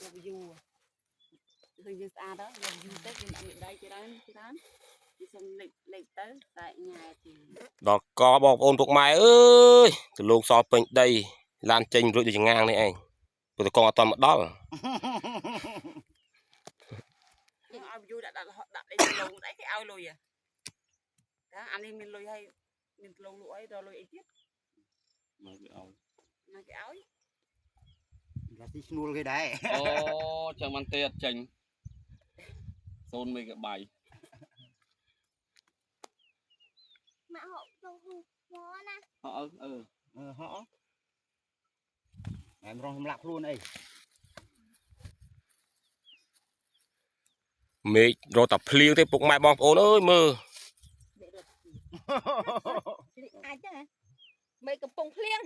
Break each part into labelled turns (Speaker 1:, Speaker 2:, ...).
Speaker 1: យកយូរឃើញយើងស្អាតហើយយកយូរទៅគេដាក់ដៃច្រើនគេសុំលេខទៅតែញ៉ែទី
Speaker 2: ដល់កបងប្អូនពុកម៉ែអើយទៅលោកសល់ពេញដីឡានចេញរួចដូចចងាងនេះឯងព្រោះតកងអត់តមកដល់
Speaker 1: យើងឲ្យយូរដាក់លេខលងអីគេឲ្យលុយតាអានេះមានលុយហើយមានលងលក់អីដល់លុយអីទៀតមកគេឲ្យ
Speaker 3: là tí nuôi cái đấy
Speaker 4: ô chẳng mang tiền chỉnh xôn mấy cái bài
Speaker 5: mà họ đâu khó nè
Speaker 3: họ em rong lạc luôn đây
Speaker 2: មេឃរត់តែភ្លៀងទេពុកម៉ែបងប្អូនអើយមើល
Speaker 5: ai chứ hả mấy cầm bông phiêng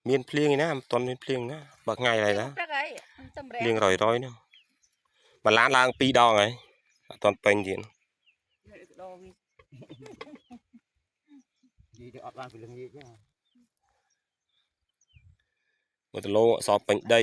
Speaker 2: មានភ្លៀងឯណាមិនទាន់មានភ្លៀងណាបើថ្ងៃហើយណាភ្លៀងរយនោះបលានឡើង2ដងហើយអត់ទាន់ពេញទៀត
Speaker 3: gì thì ọt lan phải lưng gì chứ
Speaker 2: មើលទៅលោកសល់ពេញដី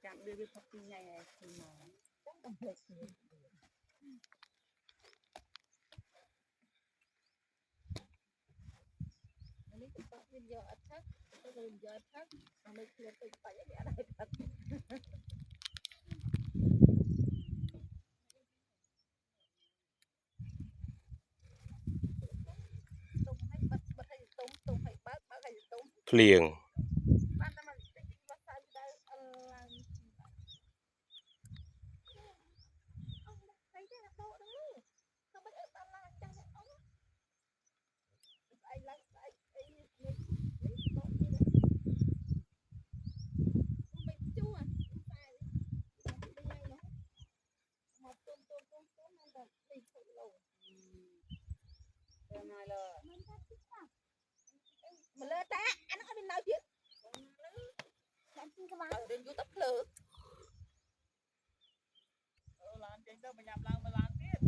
Speaker 1: ចាំđưaផឹកពីថ្ងៃហើយឃើញមកចាំកំភ្លេចនេះទៅបាក់វិញយកអត់ឆឹកទៅយកអត់ឆឹកអានេះខ្លួនទៅបាច់អត់ដែរផឹកទុំឲ្យបិទឲ្យទុំឲ្យបើកឲ្យទុំ
Speaker 2: ភ្លៀង
Speaker 1: បានតែមកតិចមកសើចទៅអឺឡើងអស់ស្អីទេអាដោហ្នឹងក៏មិនអត់បានឡើងចាស់ទេអូស្អីឡើងស្អីអីនេះដោទៀតមិនជួអាតែថ្ងៃនោះមកទុំមិនតែទីគីឡូទៅណាលើមិនថាទីប៉ះមកលើតាអានោះឲ្យមាននៅទៀតចាំទីក្បាលរឿងយូរទៅភ្លើឡានចេញទៅបញ្ញាប់ឡើងមកឡានទៀត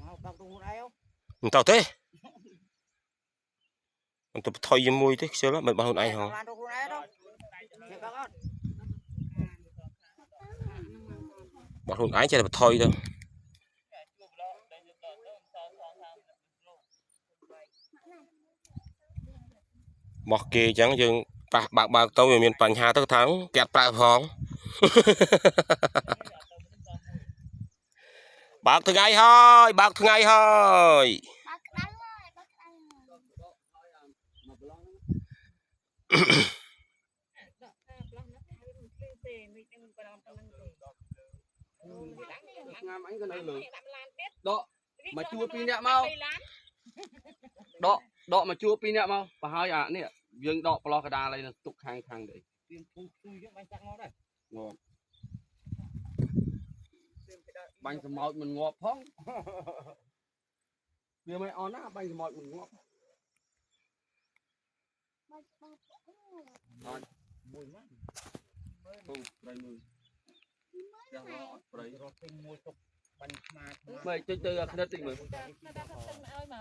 Speaker 3: còn tao tung đây không
Speaker 2: មិនទៅទេមិនទៅថយជាមួយទេខ្ជិលមិនបងខ្លួនឯងហ៎
Speaker 3: lan tung đây đâu nè bác ơi
Speaker 2: បងខ្លួនឯងចេះតែថយទៅបោះគេអញ្ចឹងយើងប៉ះបើកទៅវាមានបញ្ហាទៅថាគេអត់ប្រើផងបើកថ្ងៃហើយបើកថ្ងៃហើយ
Speaker 5: bác đắng rồi bác đắng
Speaker 4: งามanh cái này lử đọ mà chua pin nè mau đọ mà chua pin nè mau và hai ạ nè dương đọ plo cái đà này là tục hàng đấy
Speaker 3: tiền phu chứ bánh chắc ngon đây
Speaker 4: ngon bánh sầm màu mình ngọt phong bây mày on á bánh sầm màu mình ngọt on
Speaker 3: mùi mắt
Speaker 4: không đây mùi
Speaker 3: rồi tinh mùi tục bánh mà
Speaker 4: mày chơi chơi ở đất tình mày
Speaker 1: nó đã thất tình mà ơi mà